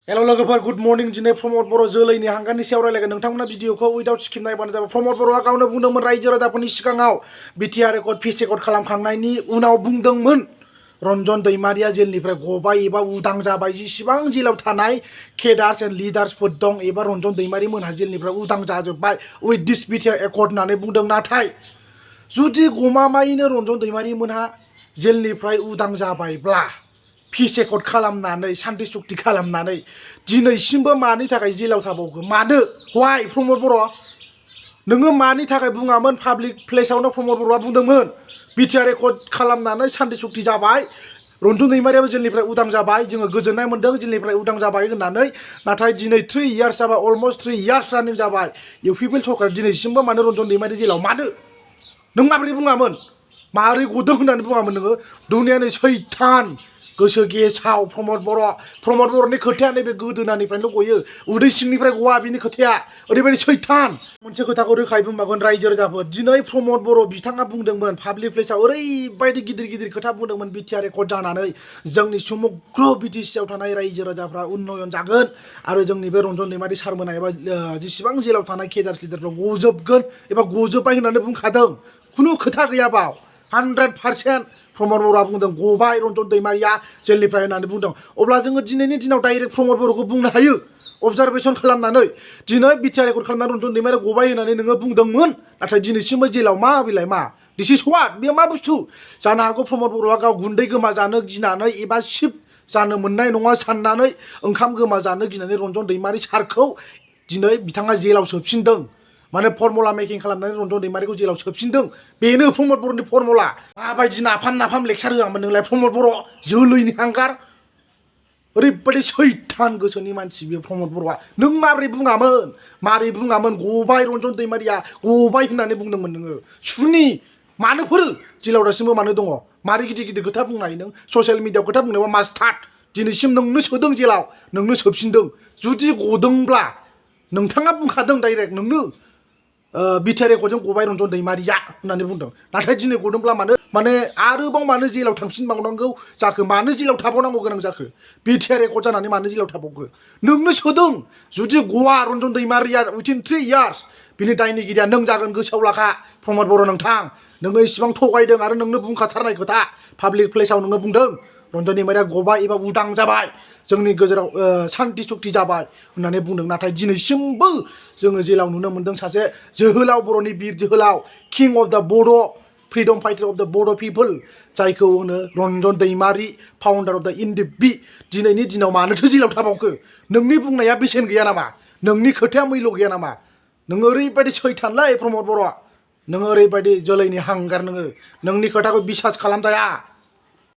Hello लोगोफोर good morning दिनै प्रमद बर' जोलैनि हांगारनि सायाव रायलायगोन नोंथांमोना भिडिअखौ उइदाउट स्किप नायबानो जाबाय। प्रमद बर'आ गावनो बुंदोंमोन रायजो राजाफोरनि सिगाङाव बिटिआर रेकर्ड फिस रेकर्ड खालामखांनायनि उनाव बुंदोंमोन रन्जन दैमारिया जेलनिफ्राय गबाय एबा उदां जाबाय। जेसेबां जेलाव थानाय केडार्स एन्ड लिडार्सफोर दं एबा रन्जन दैमारि मोनहा जेलनिफ्राय उदां जाजोब्बाय उइथ दिस बिटिआर रेकर्ड होननानै बुंदों। नाथाय जुदि गमामायैनो रन्जन दैमारि मोनहा जेलनिफ्राय उदां जाबायब्ला फिस रेकर्ड खालामनानै सान्ति सुक्ति खालामनानै दिनैसिमबो मानि थाखाय जेलाव थाबावखो? मानो? वाइ प्रमद बर' नोङो मानि थाखाय बुङामोन? पाब्लिक प्लेसावनो प्रमद बर'आ बुंदोंमोन बिटिआर रेकर्ड खालामनानै सान्ति सुक्ति जाबाय, रन्जन दैमारियाबो जेलनिफ्राय उदां जाबाय, जोङो गोजोननाय मोन्दों जेलनिफ्राय उदां जाबाय होननानै। नाथाय दिनै 3 इयार्स जाबाय, अलमस्ट 3 इयार्स रानिं जाबाय इउपिपिएल सरकार दिनैसिमबो मानो रन्जन दैमारि जेलाव? मानो? नों माबोरै बुङामोन? माबोरै गदों होननानै बुङामोन नोङो? दुनियानि सैतान गोसो गेसाव प्रमद बर'नि खोथाया नैबे गोदोनानिफ्रायनो गयो, उदै सिंनिफ्राय गवा बिनि खोथाया। ओरैबायदि सैतान। मोनसे खोथाखौ रोखायै बुंबावगोन रायजो राजाफोर, दिनै प्रमद बर' बिथाङा बुंदोंमोन पाब्लिक प्लेसाव ओरैबायदि गिदिर गिदिर खोथा बुंदोंमोन बिटिआर रेकर्ड जानानै जोंनि समग्र बिटिसिआव थानाय रायजो राजाफ्रा उन्नयन जागोन आरो जोंनि बे रन्जन दैमारि सारमोना एबा जेसेबां जेलाव थानाय केडार्स लिडारफ्रा गजोबगोन एबा गजोब्बाय होननानै बुंखादों। खुनु खोथा गैया बाव। 100% प्रमद बर'आ बुंदों गबाय रन्जन दैमारिया जेलनिफ्राय होननानै बुंदों। अब्ला जोङो दिनैनि दिनाव डाइरेक्ट प्रमद बर'खौ बुंनो हायो अबजारभेसन खालामनानै, दिनै बिटिआर रेकर्ड खालामनानै रन्जन दैमारिया गबाय होननानै नोङो बुंदोंमोन, नाथाय दिनैसिमबो जेलाव मा बिलाय मा? दिस इज व्हाट? बेयो मा बुस्थु? जानो हागौ प्रमद बर'आ गाव गुन्दै गोमाजानो गिनानै एबा सिप जानो मोननाय नङा साननानै, ओंखाम गोमाजानो गिनानै रन्जन दैमारि सारखौ दिनै बिथाङा जेलाव सोफिनदों। माने फर्मुला मेकिं खालामनानै रन्जन दैमारिखौ जेलाव सोफिनदों। बेनो प्रमद बर'नि फर्मुला। माबायदि नाफाम लेक्सार होआमोन नोंलाय प्रमद बर'? जोलैनि हांगार। ओरैबायदि सैतान गोसोनि मानसि बे प्रमद बर'आ। नों माबोरै बुङामोन? माबोरै बुङामोन? गबाय रन्जन दैमारिया गबाय होननानै बुंदोंमोन नोङो। सुनि मानोफोर जेलाव दासिमबो मानो दङ? मारै गिदिर गिदिर खोथा बुंनो हायो नों? ससियेल मिडियायाव खोथा बुंनायाव मास्टार्ड। दिनैसिम नोंनो सोदों जेलाव, नोंनो सोफिनदों। जुदि गदोंब्ला नोंथाङा बुंखादों डाइरेक्ट नोंनो बिटिआर रेकर्डजों गबाय रन्जन दैमारिया होननानै बुंदों। नाथाय दिनै गदोंब्ला माने आरोबाव मानो जेलाव थांफिनबावनांगौ जाखो? मानो जेलाव थाबावनांगौ गोनां जाखो? बिटिआर रेकर्ड जानानै मानो जेलाव थाबावखो? नोंनो सोदों। जुदि गवा रन्जन दैमारिया उइथिन 3 इयार्स बिनि दायनिगिरिया नों जागोन, गोसोआव लाखा प्रमद बर' नोंथां। नोङो इसिबां थगायदों आरो नोंनो बुंखाथारनाय खोथा पाब्लिक प्लेसाव नोङो बुंदों रन्जन दैमारिया गबाय एबा उदां जाबाय, जोंनि गेजेराव सान्ति सुक्ति जाबाय होननानै बुंदों। नाथाय दिनैसिमबो जोङो जेलाव नुनो मोन्दों सासे जोहोलाव, बर'नि बिर जोहोलाव, किं अफ द बड' फ्रिडम फाइटार अफ द बड' पिपोल, जायखौ होनो रन्जन दैमारि, फाउन्डार अफ द इनडिपि। दिनैनि दिनाव मानोथो जेलाव थाबावखो? नोंनि बुंनाया बेसेन गैया नामा? नोंनि खोथाया मैल्य गैया नामा? नोङो ओरैबायदि सैतानलै प्रमद बर'आ। नोङो ओरैबायदि जोलैनि हांगार। नोंनि खोथाखौ बिसास खालामजाया।